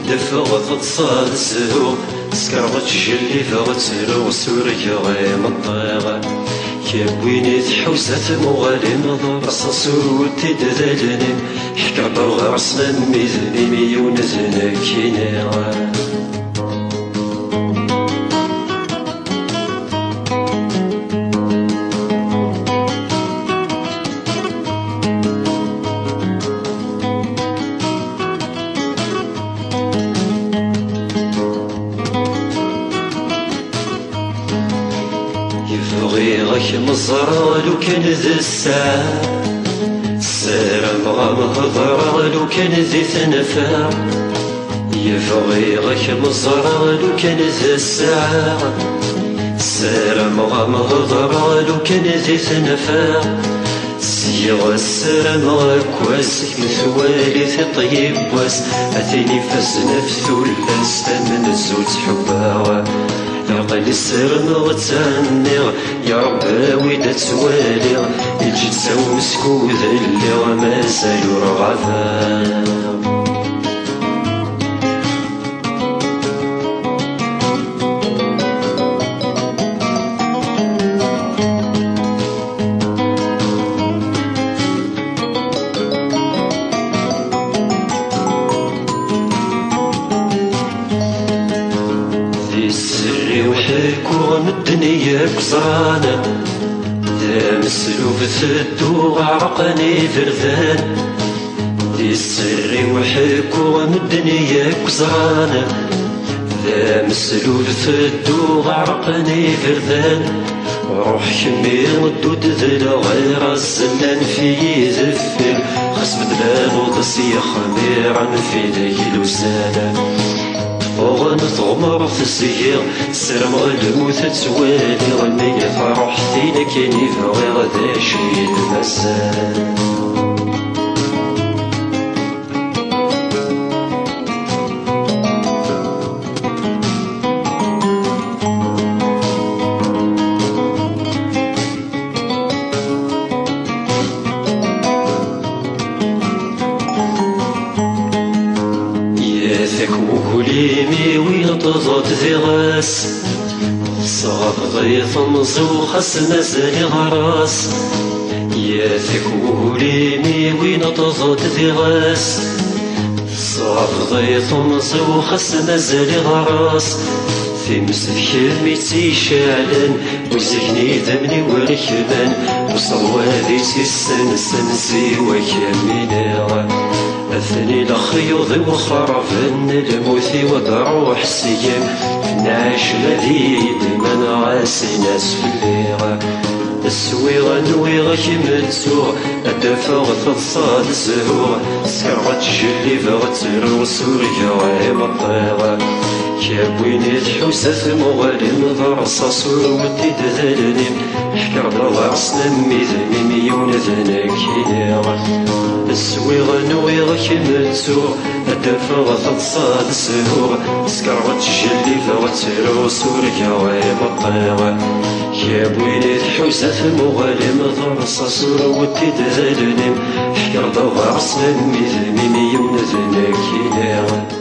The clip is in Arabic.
دفغ تصاد السهو سكرغت جلي فغتلو سوريا غي مطيغ كيبويني تحوسة مغالي نظر صصور تدذلني حكا بغا عصنا ميزني ميون زنكيني يفغيغك مزرع لو كان ذا الساعة سارة مغمضرة لو كان ذي ثنفاع يفغيغك مزرع لو كان ذا الساعة سارة مغمضرة لو كان ذي ثنفاع سيغ السارة مغاكواس مثوالي في طيب واس أثيني فزنا في ثلاث من الزوج حباوة يعقل السر مغتاني يا رب ويدا توالي يجي تساو مسكوذ اللي وما زالو رغفا وحكو من الدنيا كسرانة ذا مسلوب ثدو غرقني فردان ذي السر وحكو من الدنيا كسرانة ذا مسلوب ثدو غرقني فردان روح كمي ردود ذلا غير الزلان في زفر خصم دلال وضسي خميرا في ذي الوسالة وغنت غمر في السير سلام الموت توالي غني فرح فينا كيني فغي غدا شي المسال ذاك وكليمي وينتظر ذي غاس صغر غيث مزوخس نزل غراس يا ذاك وكليمي وينتظر ذي غاس صغر غيث مزوخس نزل غراس في مسلك ميتي شعلن وزكني ذمني وركبان وصوالي تيسن سنسي وكامينا أثني لخيوض وخرفن الموثي ودروح السيام نعيش لذيذ من غاسي ناس في الليغة السويغة نويغة كيمتسوغ الدفاغ تصاد الزهور سكرغت جلي فغتر وسوريا غير مطيغة كابويني تحوسة مغالي نظر صاصور ودي دذلني حكر بغا عصنا ميذني ميون ذنكينيغة السويغة نويغة كيمتسوغ الدفاغ تصاد الزهور سكرغت جلي فغتر وسوريا غير مطيغة كابويني تحوسة مغالي نظر صاصور ودي دذلني حكر بغا عصنا ميذني ميون ذنكينيغة